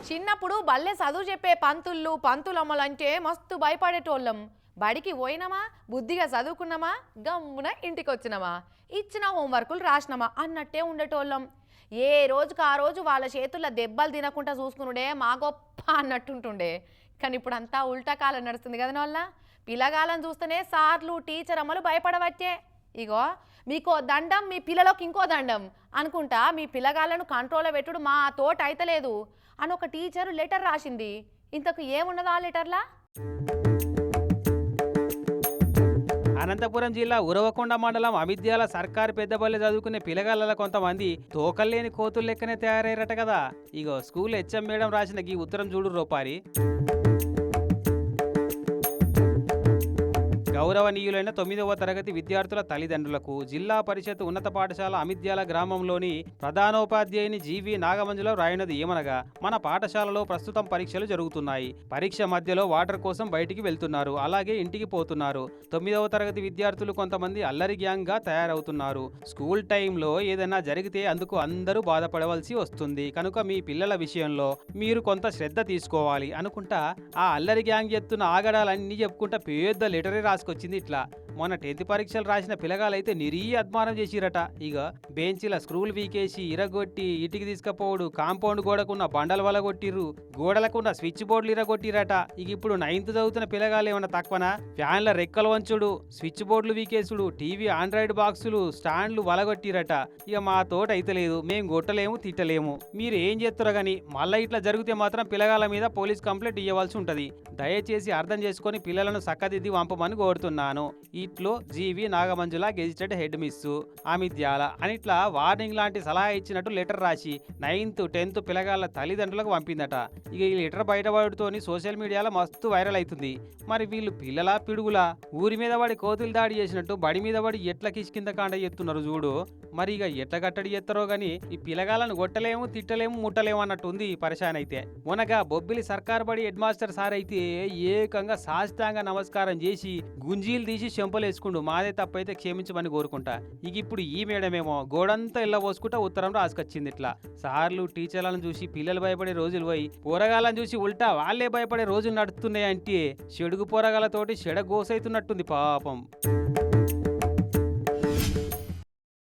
చిన్నప్పుడు బల్లె చదువు చెప్పే పంతులమ్మలంటే మస్తు భయపడేటోళ్ళం. బడికి పోయినామా, బుద్ధిగా చదువుకున్నామా, గమ్మున ఇంటికి వచ్చినామా, ఇచ్చిన హోంవర్కులు రాసినామా అన్నట్టే ఉండేటోళ్ళం. ఏ రోజుకు ఆ రోజు వాళ్ళ చేతుల్లో దెబ్బలు తినకుండా చూసుకునుడే మా గొప్ప అన్నట్టుంటుండే. కానీ ఇప్పుడు అంతా ఉల్టా కాలం నడుస్తుంది కదా వల్ల. పిల్లగాళ్ళని చూస్తేనే సార్లు టీచర్ అమ్మలు భయపడవచ్చే. ఇగో మీకో దండం, మీ పిల్లలకు ఇంకో దండం అనుకుంటా మీ పిల్లగాళ్ళను కంట్రోల్లో పెట్టుడు మా తోట అయితలేదు అని ఒక టీచరు లెటర్ రాసింది. ఇంతకు ఏమున్నదా ఆ లెటర్లా? అనంతపురం జిల్లా ఉరవకొండ మండలం అమిద్యాల సర్కారు పెద్దపల్లి చదువుకునే పిల్లగాళ్ళ కొంతమంది తోకల్లేని కోతులు లెక్కనే తయారయ్యారట కదా. ఇగో స్కూల్ హెచ్ఎం మేడం రాసిన ఈ ఉత్తరం చూడు రూపారి. గౌరవనీయులైన 9వ తరగతి విద్యార్థుల తల్లిదండ్రులకు జిల్లా పరిషత్ ఉన్నత పాఠశాల అమిద్యాల గ్రామంలోని ప్రధానోపాధ్యాయుని జీవి నాగమంజులో రాయినది ఏమనగా, మన పాఠశాలలో ప్రస్తుతం పరీక్షలు జరుగుతున్నాయి. పరీక్ష మధ్యలో వాటర్ కోసం బయటికి వెళ్తున్నారు, అలాగే ఇంటికి పోతున్నారు. 9వ తరగతి విద్యార్థులు కొంతమంది అల్లరి గ్యాంగ్ గా తయారవుతున్నారు. స్కూల్ టైంలో ఏదైనా జరిగితే అందుకు అందరూ బాధపడవలసి వస్తుంది. కనుక మీ పిల్లల విషయంలో మీరు కొంత శ్రద్ధ తీసుకోవాలి అనుకుంటా ఆ అల్లరి గ్యాంగ్ ఎత్తున ఆగడాలన్నీ చెప్పుకుంటా పెద్ద లెటరే రాసుకొచ్చింది. ఇట్లా మొన్న 10th పరీక్షలు రాసిన పిల్లగాలైతే నిరీ అద్మానం చేసిరట. ఇక బెంచీల స్క్రూలు వీకేసి ఇరగొట్టి ఇటికి తీసుకపోవడు, కాంపౌండ్ గోడకున్న బండలు వలగొట్టిర్రు, గోడలకున్న స్విచ్ బోర్డులు ఇరగొట్టిరట. ఇక ఇప్పుడు 9th చదువుతున్న పిల్లగాలు ఏమన్నా తక్కువనా? ఫ్యాన్ల రెక్కలు వంచుడు, స్విచ్ బోర్డులు వీకేసుడు, టీవీ ఆండ్రాయిడ్ బాక్సులు స్టాండ్లు వలగొట్టిరట. ఇక మా తోట అయితే లేదు, మేము కొట్టలేము తిట్టలేము. మీరు ఏం చేస్తారో గానీ మళ్ళీ ఇట్లా జరిగితే మాత్రం పిల్లగాల మీద పోలీస్ కంప్లైంట్ ఇవ్వవలసి ఉంటది. దయచేసి అర్థం చేసుకొని పిల్లలను సక్కదిద్ది వంపమని కోరుతున్నాను. ఇట్లో జీవి నాగమంజుల గెజిటెడ్ హెడ్ మిస్సు అమిద్యాల అని ఇట్లా వార్నింగ్ లాంటి సలహా ఇచ్చినట్టు లెటర్ రాసి 9th 10th పిల్లగాళ్ళ తల్లిదండ్రులకు పంపిందట. ఇక ఈ లెటర్ బయటపడుతోని సోషల్ మీడియాలో మస్తు వైరల్ అవుతుంది. మరి వీళ్ళు పిల్లలా పిడుగులా? ఊరి మీద పడి కోతులు దాడి చేసినట్టు బడి మీద పడి ఎట్ల కిష్కింద కాండ ఎత్తున్నారు చూడు. మరి ఇక ఎట్ల కట్టడి ఎత్తరో గాని ఈ పిల్లగాళ్ళను కొట్టలేము తిట్టలేము ముట్టలేము అన్నట్టు ఉంది ఈ పరిశాన్ అయితే. మొనగా బొబ్బిలి సర్కార్ బడి హెడ్ మాస్టర్ సార్ అయితే ఏకంగా సాష్టాంగ నమస్కారం చేసి గుంజీలు తీసి చెంపలేసుకుండు. మాదే తప్పైతే క్షమించమని కోరుకుంటా. ఇక ఇప్పుడు ఈ మేడమేమో గోడంతా ఇళ్ళ పోసుకుంటా ఉత్తరం రాసుకొచ్చింది. ఇట్లా సార్లు టీచర్లను చూసి పిల్లలు భయపడే రోజులు పోయి పోరగాళ్ళని చూసి ఉల్టా వాళ్ళే భయపడే రోజులు నడుస్తున్నాయి అంటే చెడుగు పోరగాళ్ళతోటి చెడ గోసైతున్నట్టుంది పాపం.